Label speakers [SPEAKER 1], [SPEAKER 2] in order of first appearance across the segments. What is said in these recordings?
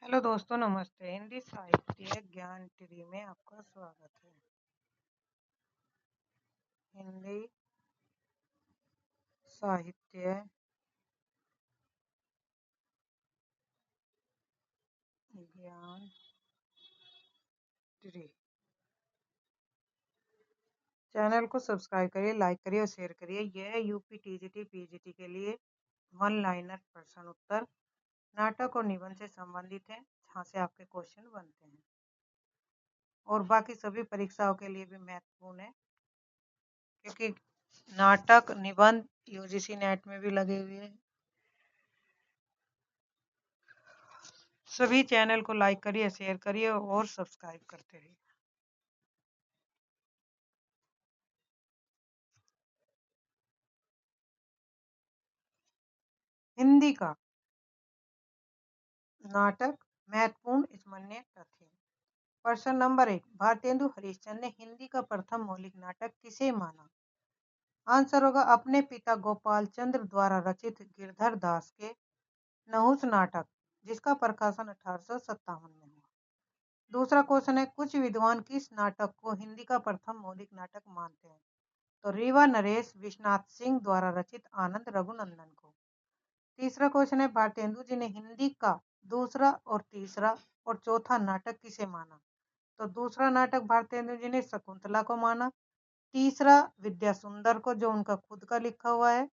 [SPEAKER 1] Hello दोस्तों, नमस्ते। हिंदी साहित्य ज्ञान ट्री में आपका स्वागत है। हिंदी साहित्य ज्ञान ट्री चैनल को सब्सक्राइब करिए, लाइक करिए और शेयर करिए। यह यूपी टीजीटी पीजीटी के लिए वन लाइनर प्रश्न उत्तर नाटक और निबंध से संबंधित है, जहाँ से आपके क्वेश्चन बनते हैं और बाकी सभी परीक्षाओं के लिए भी महत्वपूर्ण है, क्योंकि नाटक निबंध यूजीसी नेट में भी लगे हुए हैं। सभी चैनल को लाइक करिए, शेयर करिए और सब्सक्राइब करते रहिए। हिंदी का नाटक महत्वपूर्ण स्मरणीय तथ्य। प्रश्न नंबर 1, भारतेंदु हरिश्चंद्र ने हिंदी का प्रथम मौलिक नाटक किसे माना? आंसर होगा अपने पिता गोपाल चंद्र द्वारा रचित गिरधर दास के नहुस नाटक, जिसका प्रकाशन 1857 में हुआ। दूसरा क्वेश्चन है, कुछ विद्वान किस नाटक को हिंदी का प्रथम मौलिक नाटक मानते हैं? तो रीवा नरेश विश्वनाथ सिंह द्वारा रचित आनंद रघुनंदन को। तीसरा क्वेश्चन है, भारतेंदु जी ने हिंदी का दूसरा और तीसरा और चौथा नाटक किसे माना? तो दूसरा नाटक भारतेंदु जी ने शकुंतला को माना, तीसरा विद्या सुंदर को, जो उनका खुद का लिखा हुआ है,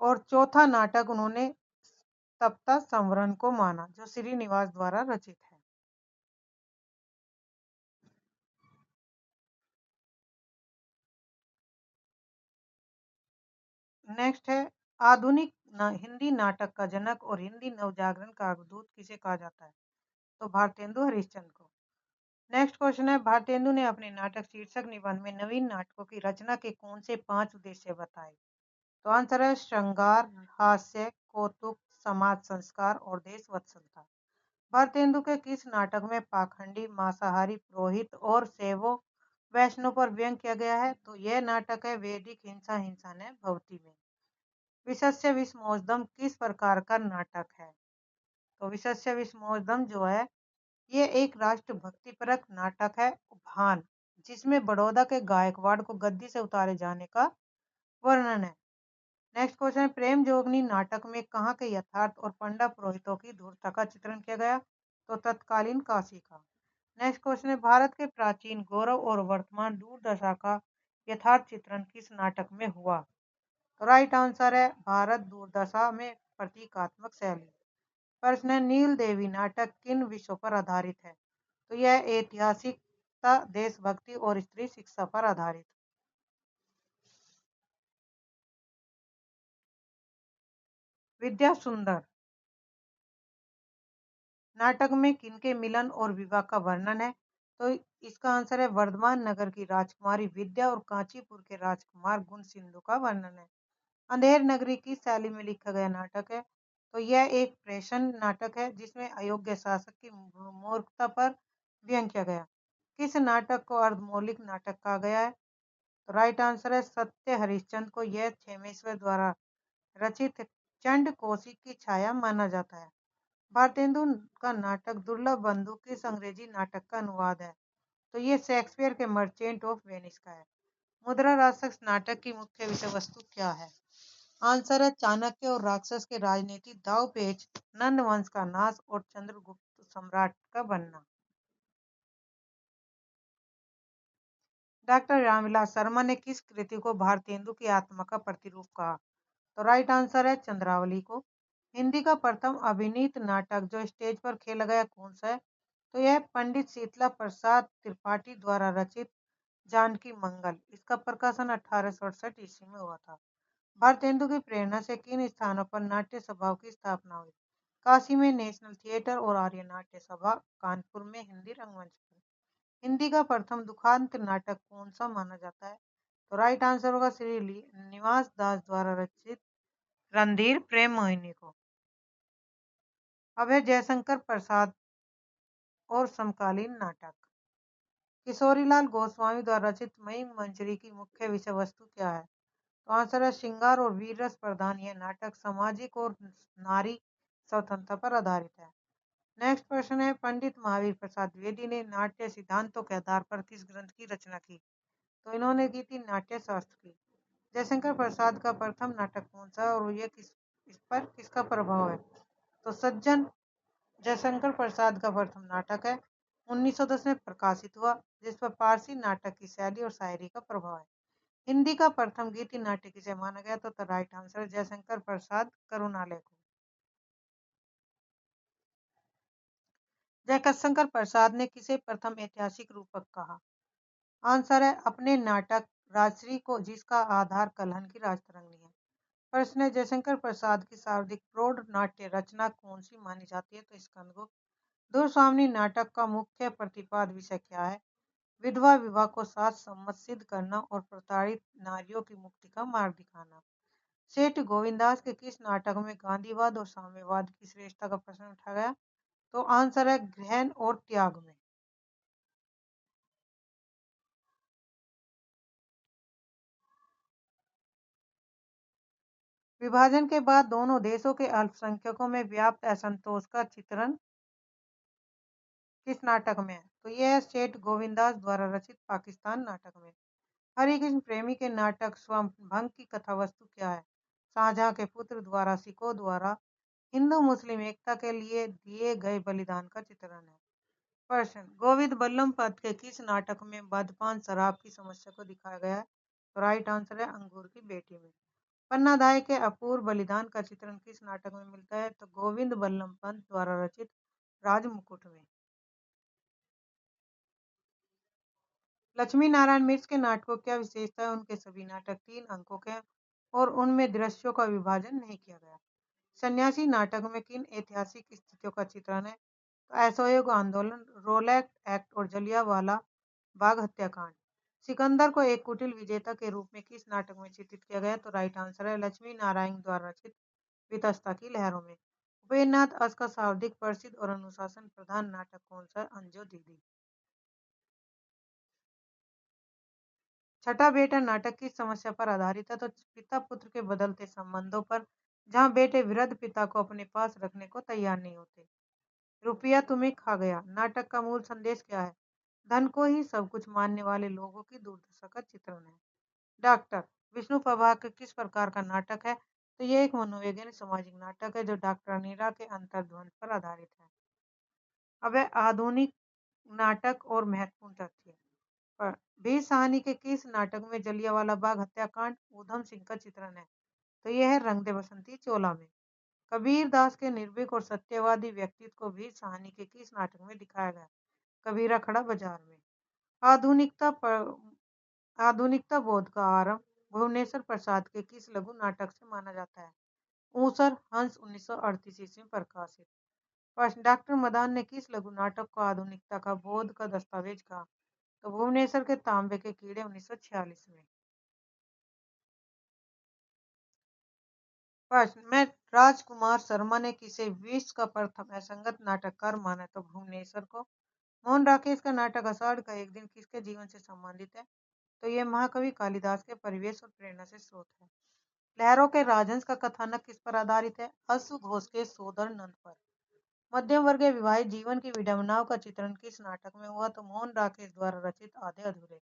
[SPEAKER 1] और चौथा नाटक उन्होंने सप्ता संवरण को माना, जो श्रीनिवास द्वारा रचित है। नेक्स्ट है, आधुनिक हिंदी नाटक का जनक और हिंदी नवजागरण का अवधूत किसे कहा जाता है? तो भारतेंदु हरिश्चंद्र को। नेक्स्ट क्वेश्चन है, भारतेंदु ने अपने नाटक शीर्षक निबंध में नवीन नाटकों की रचना के कौन से 5 उद्देश्य बताए? तो आंसर है श्रृंगार, हास्य, कौतुक, समाज संस्कार और देश वत्सलता। भारतेंदु के किस नाटक में पाखंडी, मांसाहारी, पुरोहित और शैवों वैष्णव पर व्यंग किया गया है? तो यह नाटक है वैदिक हिंसा हिंसा ने भवती में। विशस्य विस्मोचनम किस प्रकार का नाटक है? तो विशस्य विस्मोचनम जो है, ये एक राष्ट्रभक्तिपरक नाटक है, भान, जिसमें बड़ौदा के गायकवाड़ को गद्दी से उतारे जाने का वर्णन है। नेक्स्ट क्वेश्चन है, प्रेम जोगनी नाटक में कहाँ के यथार्थ और पंडा पुरोहितों की धूर्तता का चित्रण किया गया? तो तत्कालीन काशी का। नेक्स्ट क्वेश्चन है, भारत के प्राचीन गौरव और वर्तमान दुर्दशा का यथार्थ चित्रण किस नाटक में हुआ? तो राइट आंसर है भारत दुर्दशा में प्रतीकात्मक शैली। प्रश्न है, नील देवी नाटक किन विषयों पर आधारित है? तो यह ऐतिहासिकता, देशभक्ति और स्त्री शिक्षा पर आधारित। विद्या सुंदर नाटक में किनके मिलन और विवाह का वर्णन है? तो इसका आंसर है वर्धमान नगर की राजकुमारी विद्या और कांचीपुर के राजकुमार गुण सिंधु का वर्णन है। अंधेर नगरी की शैली में लिखा गया नाटक है? तो यह एक प्रेषण नाटक है, जिसमें अयोग्य शासक की मूर्खता पर व्यंग किया गया। किस नाटक को अर्धमौलिक नाटक कहा गया है? तो राइट आंसर है सत्य हरिश्चंद्र को यह क्षेमेश्वर द्वारा रचित चंड कौशिक की छाया माना जाता है। भारतेंदु का नाटक दुर्लभ बंधु किस अंग्रेजी नाटक का अनुवाद है? तो ये शेक्सपियर के मर्चेंट ऑफ वेनिस का है। मुद्रा राक्षस नाटक की मुख्य विषय वस्तु क्या है? आंसर है चाणक्य और राक्षस के राजनीति, दाव पेच, नंद वंश का नाश और चंद्रगुप्त सम्राट का बनना। डॉक्टर रामविलास शर्मा ने किस कृति को भारतेंदु की आत्मा का प्रतिरूप कहा? तो राइट आंसर है चंद्रावली को। हिंदी का प्रथम अभिनीत नाटक जो स्टेज पर खेला गया कौन सा है? तो यह पंडित शीतला प्रसाद त्रिपाठी द्वारा रचित जानकी मंगल। इसका प्रकाशन 1868 ईस्वी में हुआ था। भारतेंदु की प्रेरणा से किन स्थानों पर नाट्य सभाओं की स्थापना हुई? काशी में नेशनल थिएटर और आर्य नाट्य सभा, कानपुर में हिंदी रंगमंच पर। हिंदी का प्रथम दुखांत नाटक कौन सा माना जाता है? तो राइट आंसर होगा श्री निवास दास द्वारा रचित रणधीर प्रेम मोहिनी को। अभय जयशंकर प्रसाद और समकालीन नाटक। किशोरीलाल गोस्वामी द्वारा रचित मई मंजरी की मुख्य विषय वस्तु क्या है? तो आंसर है श्रृंगार और वीर रस प्रधान। यह नाटक सामाजिक और नारी स्वतंत्रता पर आधारित है। नेक्स्ट प्रश्न है, पंडित महावीर प्रसाद द्विवेदी ने नाट्य सिद्धांतों के आधार पर किस ग्रंथ की रचना की? तो इन्होंने की थी नाट्य शास्त्र की। जयशंकर प्रसाद का प्रथम नाटक कौन सा और यह इस पर किसका प्रभाव है? तो सज्जन जयशंकर प्रसाद का प्रथम नाटक है, 1910 में प्रकाशित हुआ, जिस पर पारसी नाटक की शैली और शायरी का प्रभाव है। हिंदी का प्रथम गीति नाट्य किसे माना गया? तो राइट आंसर जयशंकर प्रसाद करुणालय को। जयशंकर प्रसाद ने किसे प्रथम ऐतिहासिक रूपक कहा? आंसर है अपने नाटक राजश्री को, जिसका आधार कलहन की राजतरंगिणी है। प्रश्न है, जयशंकर प्रसाद की सर्वाधिक प्रौढ़ नाट्य रचना कौन सी मानी जाती है? तो स्कंदगुप्त। दुर्स्वामिनी नाटक का मुख्य प्रतिपाद विषय क्या है? विधवा विवाह को साथ सम्मत सिद्ध करना और प्रताड़ित नारियों की मुक्ति का मार्ग दिखाना। सेठ गोविंदास के किस नाटक में गांधीवाद और साम्यवाद की श्रेष्ठता का प्रश्न उठाया गया? तो आंसर है ग्रहण और त्याग में। विभाजन के बाद दोनों देशों के अल्पसंख्यकों में व्याप्त असंतोष का चित्रण किस नाटक में है? तो यह है सेठ गोविंदास द्वारा रचित पाकिस्तान नाटक में। हरिकृष्ण प्रेमी के नाटक स्वभंग की कथा वस्तु क्या है? शाहजहां के पुत्र द्वारा सिखों द्वारा हिंदू मुस्लिम एकता के लिए दिए गए बलिदान का चित्रण है। प्रश्न, गोविंद बल्लभ पंत के किस नाटक में मद्यपान शराब की समस्या को दिखाया गया है? तो राइट आंसर है अंगूर की बेटी में। पन्नाधाय के अपूर्व बलिदान का चित्रण किस नाटक में मिलता है? तो गोविंद बल्लभ पंत द्वारा रचित राजमुकुट में। लक्ष्मी नारायण मिश्र के नाटकों की क्या विशेषता है? उनके सभी नाटक 3 अंकों के हैं और उनमें दृश्यों का विभाजन नहीं किया गया। सन्यासी नाटक में किन ऐतिहासिक स्थितियों का चित्रण है? तो असहयोग आंदोलन, रोलैट एक्ट और जलियांवाला बाग हत्याकांड। सिकंदर को एक कुटिल विजेता के रूप में किस नाटक में चित्रित किया गया? तो राइट आंसर है लक्ष्मी नारायण द्वारा रचित वितस्ता की लहरों में। उपेन्द्रनाथ अस का सर्वाधिक प्रसिद्ध और अनुशासन प्रधान नाटक कौन सा? अंजो दीदी। छठा बेटा नाटक की समस्या पर आधारित है? तो पिता पुत्र के बदलते संबंधों पर, जहां बेटे वृद्ध पिता को अपने पास रखने को तैयार नहीं होते। रुपया तुम्हें खा गया नाटक का मूल संदेश क्या है? धन को ही सब कुछ मानने वाले लोगों की दुर्दशा का चित्रण है। डॉक्टर विष्णु प्रभाकर किस प्रकार का नाटक है? तो यह एक मनोवैज्ञानिक सामाजिक नाटक है जो डॉक्टर नीरा के अंतर्द्वंद पर आधारित है। अब है आधुनिक नाटक और महत्वपूर्ण तथ्य। पर भी साहनी के किस नाटक में जलियांवाला बाग हत्याकांड ऊधम सिंह का चित्रण है? तो यह है रंग दे बसंती चोला में। कबीर दास के निर्भीक और सत्यवादी व्यक्तित्व को भी साहनी के किस नाटक में दिखाया गया? कबीरा खड़ा बाजार में। आधुनिकता पर आधुनिकता बोध का आरंभ भुवनेश्वर प्रसाद के किस लघु नाटक से माना जाता है? ऊसर हंस 1938 ईस्वी में प्रकाशित। प्रश्न, डॉक्टर मदान ने किस लघु नाटक को आधुनिकता का बोध का दस्तावेज कहा? तो भुवनेश्वर के तांबे के कीड़े 1946 में। प्रश्न में राजकुमार शर्मा ने किसे विश्व का प्रथम असंगत नाटककार माना? तो भुवनेश्वर को। मोहन राकेश का नाटक आषाढ़ का एक दिन किसके जीवन से संबंधित है? तो यह महाकवि कालिदास के परिवेश और प्रेरणा से स्रोत है। लहरों के राजहंस का कथानक किस पर आधारित है? अश्व घोष के सोदर नंद पर। मध्यम वर्गीय विवाहित जीवन की विडंबनाओं का चित्रण किस नाटक में हुआ? तो मोहन राकेश द्वारा रचित आधे अधूरे।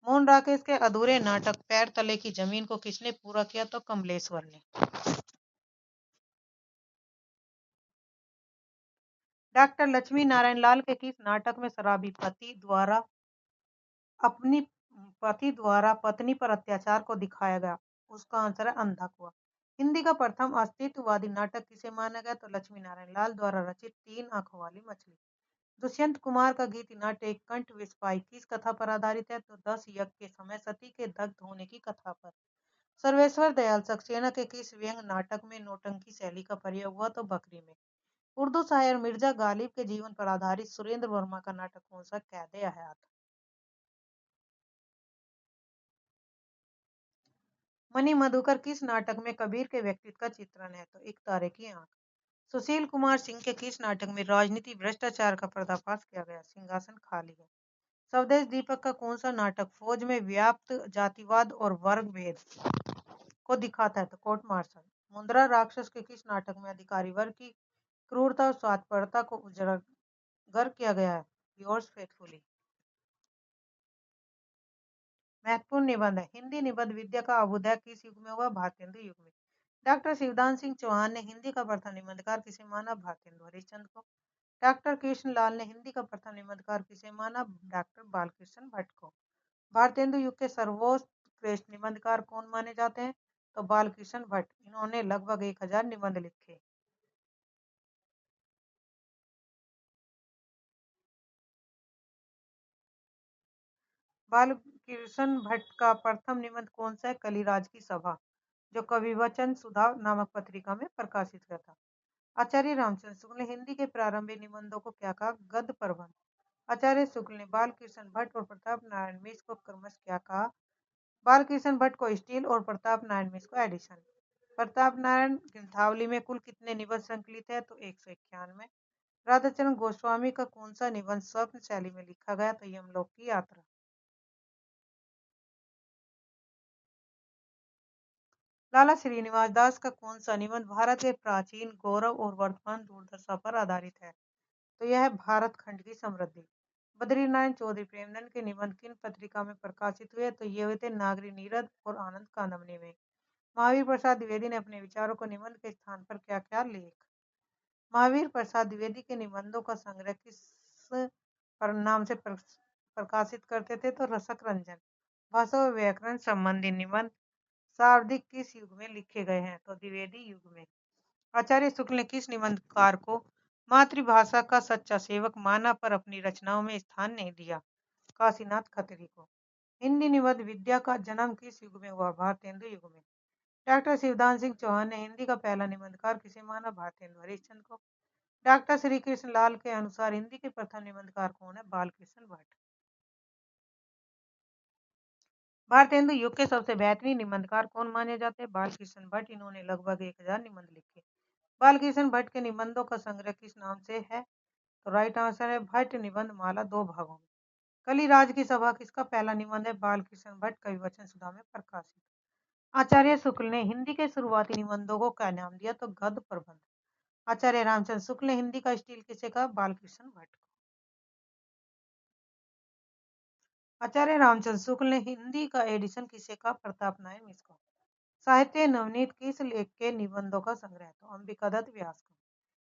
[SPEAKER 1] मोहन राकेश के अधूरे नाटक पैर तले की जमीन को किसने पूरा किया? तो कमलेश्वर ने। डॉक्टर लक्ष्मी नारायण लाल के किस नाटक में शराबी अपनी पति द्वारा पत्नी पर अत्याचार को दिखाया गया? उसका आंसर है अंधा कुआं। हिंदी का प्रथम अस्तित्ववादी नाटक किसे माना गया? तो लक्ष्मी नारायण लाल द्वारा रचित 3 आंखों वाली मछली। दुष्यंत कुमार का गीत नाट्य एक कंठ विस्फाई किस कथा पर आधारित है? तो 10 यज्ञ के समय सती के दग्ध होने की कथा पर। सर्वेश्वर दयाल सक्सेना के किस व्यंग नाटक में नौटंकी शैली का प्रयोग हुआ? तो बकरी में। उर्दू शायर मिर्जा गालिब के जीवन पर आधारित सुरेंद्र वर्मा का नाटक कौन सा? कैदे हयात। मणि मधुकर किस नाटक में कबीर के व्यक्तित्व का चित्रण है? तो एक तारे की आंख। सुशील कुमार सिंह के किस नाटक में राजनीति भ्रष्टाचार का पर्दाफाश किया गया? सिंहासन खाली है। स्वदेश दीपक का कौन सा नाटक फौज में व्याप्त जातिवाद और वर्ग भेद को दिखाता है? तो कोर्ट मार्शल। मुद्रा राक्षस के किस नाटक में अधिकारी वर्ग की क्रूरता और स्वार्थपरता को उजागर किया गया है। Yours faithfully. महत्वपूर्ण निबंध है। हिंदी निबंध विद्या का अभ्युदय किस युग में हुआ? भारतेंदु युग में। डॉक्टर शिवदान सिंह चौहान ने हिंदी का प्रथम निबंधकार किसे माना? भारतेंदु हरिश्चंद्र को। डॉक्टर कृष्णलाल ने हिंदी का प्रथम निबंधकार किसे माना? डॉक्टर बालकृष्ण भट्ट को। भारतेंदु युग के सर्वोत्कृष्ट निबंधकार कौन माने जाते हैं? तो बालकृष्ण भट्ट। इन्होंने लगभग 1000 निबंध लिखे। बालकृष्ण भट्ट का प्रथम निबंध कौन सा है? कलिराज की सभा, जो कवि वचन सुधा नामक पत्रिका में प्रकाशित हुआ था। आचार्य रामचंद्र शुक्ल ने हिंदी के प्रारंभिक निबंधों को क्या कहा? गद्य प्रबंध। आचार्य शुक्ल ने बालकृष्ण भट्ट और प्रताप नारायण मिश्र को क्रमश क्या कहा? बालकृष्ण भट्ट को स्टील और प्रताप नारायण मिश्र को एडिशन। प्रताप नारायण ग्रंथावली में कुल कितने निबंध संकलित है? तो 191। राधाचरण गोस्वामी का कौन सा निबंध स्वप्न शैली में लिखा गया? तो यमलोक की यात्रा। लाला श्रीनिवास दास का कौन सा निबंध भारत के प्राचीन गौरव और वर्तमान दुर्दशा पर आधारित है? तो यह है भारत खंड की समृद्धि। बद्रीनारायण चौधरी प्रेमचंद के निबंध किन पत्रिका में प्रकाशित हुए? तो ये हुए थे नागरी नीरद और आनंद कादंबरी में। महावीर प्रसाद द्विवेदी ने अपने विचारों को निबंध के स्थान पर क्या क्या लेख? महावीर प्रसाद द्विवेदी के निबंधों का संग्रह किस पर नाम से प्रकाशित करते थे? तो रसक रंजन। भाषा और व्याकरण संबंधी निबंध शाब्दिक किस युग में लिखे गए हैं? तो द्विवेदी युग में। आचार्य शुक्ल ने किस निबंधकार को मातृभाषा का सच्चा सेवक माना पर अपनी रचनाओं में स्थान नहीं दिया? काशीनाथ खत्री को। हिंदी निबंध विद्या का जन्म किस युग में हुआ? भारतेंदु युग में। डॉक्टर शिवदान सिंह चौहान ने हिंदी का पहला निबंधकार किसे माना? भारतेंदु हरिश्चंद्र को। डॉक्टर श्री कृष्ण लाल के अनुसार हिंदी के प्रथम निबंधकार कौन है? बालकृष्ण भट्ट। भारतेंदु युग के सबसे बेहतरीन निबंधकार कौन माने जाते हैं? बालकृष्ण भट्ट। इन्होंने लगभग 1000 निबंध लिखे। बालकृष्ण भट्ट के निबंधों का संग्रह किस नाम से है? तो राइट आंसर है भट्ट निबंध माला, 2 भागों में। कलिराज की सभा किसका पहला निबंध है? बालकृष्ण भट्ट, कवि वचन सुधा में प्रकाशित। आचार्य शुक्ल ने हिंदी के शुरुआती निबंधों को क्या नाम दिया? तो गद्य प्रबंध। आचार्य रामचंद्र शुक्ल ने हिंदी का स्टील किसे कहा? बालकृष्ण भट्ट को। आचार्य रामचंद्र शुक्ल ने हिंदी का एडिशन किसे कहा? प्रताप नारायण मिश्र को। साहित्य नवनीत किस लेख के निबंधों का संग्रह है? तो अंबिका दत्त व्यास को।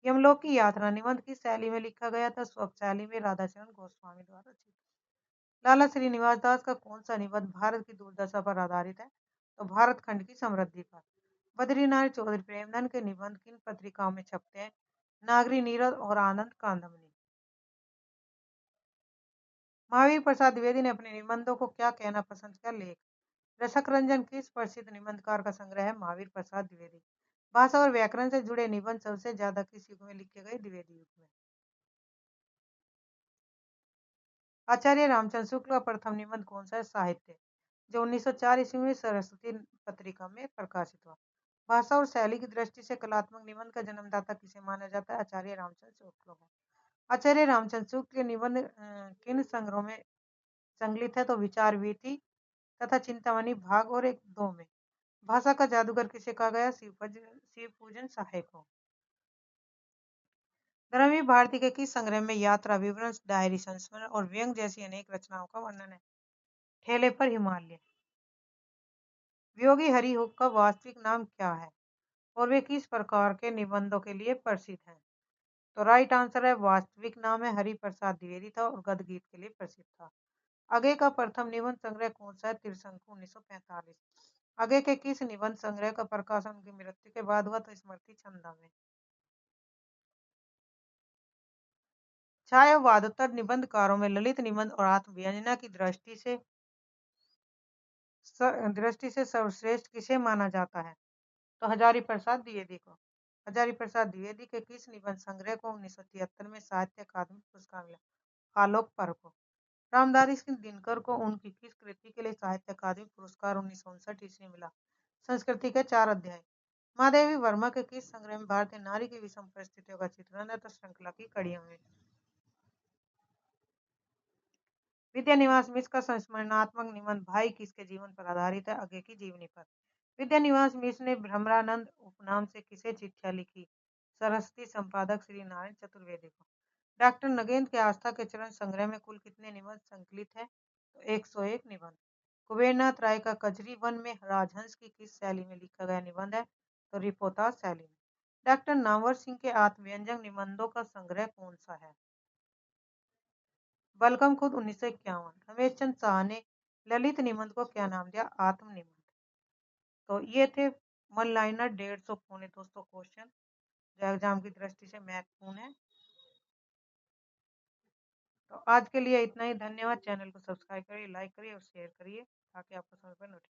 [SPEAKER 1] यमलोक की यात्रा निबंध किस शैली में लिखा गया था? स्वप्न शैली में, राधाचरण गोस्वामी द्वारा रचित। लाला श्रीनिवास दास का कौन सा निबंध भारत की दुर्दशा पर आधारित है? तो भारत खंड की समृद्धि पर। बद्रीनारायण चौधरी प्रेमचंद के निबंध किन पत्रिकाओं में छपते हैं? नागरी नीरद और आनंद कादंबरी। महावीर प्रसाद द्विवेदी ने अपने निबंधों को क्या कहना पसंद किया? लेख। रसक रंजन किस प्रसिद्ध निबंधकार का संग्रह है? महावीर प्रसाद द्विवेदी। भाषा और व्याकरण से जुड़े निबंध सबसे ज्यादा किस युग में लिखे गए? द्विवेदी युग में। आचार्य रामचंद्र शुक्ल का प्रथम निबंध कौन सा है? साहित्य, जो 1904 ईस्वी में सरस्वती पत्रिका में प्रकाशित हुआ। भाषा और शैली की दृष्टि से कलात्मक निबंध का जन्मदाता किसे माना जाता है? आचार्य रामचंद्र शुक्ल को। आचार्य रामचंद्र शुक्ल के निबंध किन संग्रहों में संकलित है? तो विचार वीथी तथा चिंतामणि भाग और 1-2 में। भाषा का जादूगर किसे कहा गया? शिव पूजन सहाय को। धर्मवीर भारती के किस संग्रह में यात्रा विवरण, डायरी, संस्मरण और व्यंग जैसी अनेक रचनाओं का वर्णन है? ठेले पर हिमालय। वियोगी हरि का वास्तविक नाम क्या है और वे किस प्रकार के निबंधों के लिए प्रसिद्ध हैं? तो राइट आंसर है वास्तविक नाम है हरि प्रसाद द्विवेदी था और गद्य गीत के लिए प्रसिद्ध था। आगे का प्रथम निबंध संग्रह कौन सा है? त्रिशंकु, 1945। आगे के किस निबंध संग्रह का प्रकाशन उनकी मृत्यु के बाद हुआ? तो स्मृति छंदा में। छायावादोत्तर निबंधकारों में ललित निबंध और आत्मव्यंजना की दृष्टि से सर्वश्रेष्ठ किसे माना जाता है? तो हजारी प्रसाद द्विवेदी को। हजारी प्रसाद द्विवेदी के किस निबंध संग्रह को 1973 में साहित्य अकादमी पुरस्कार मिला? आलोक पर्व को। रामधारी सिंह दिनकर को उनकी किस कृति के लिए साहित्य अकादमी पुरस्कार 1959 ईस्वी मिला? संस्कृति के 4 अध्याय। महादेवी वर्मा के किस संग्रह में भारतीय नारी की विषम परिस्थितियों का चित्रण है? तो श्रृंखला की कड़ियों में। विद्यानिवास मिश्र का संस्मरणात्मक निबंध भाई किसके जीवन पर आधारित है? आगे की जीवनी पर। विद्यानिवास मिश्र ने भ्रमरानंद उपनाम से किसे चिट्ठियां लिखी? सरस्वती संपादक श्री नारायण चतुर्वेदी को। डॉक्टर नगेंद्र के आस्था के चरण संग्रह में कुल कितने निबंध संकलित है? तो 101 निबंध। कुबेरनाथ राय का कजरी वन में राजहंस की किस शैली में लिखा गया निबंध है? तो रिपोर्टाज शैली में। डॉक्टर नामवर सिंह के आत्मव्यंजक निबंधों का संग्रह कौन सा है? बलगम खुद 1951। रमेश चंद्र शाह ने ललित निबंध को क्या नाम दिया? आत्म निबंध। तो ये थे वन लाइनर 150 पौने 200 क्वेश्चन जो एग्जाम की दृष्टि से महत्वपूर्ण है। तो आज के लिए इतना ही। धन्यवाद। चैनल को सब्सक्राइब करिए, लाइक करिए और शेयर करिए ताकि आपको समय पर नोटिफिकेशन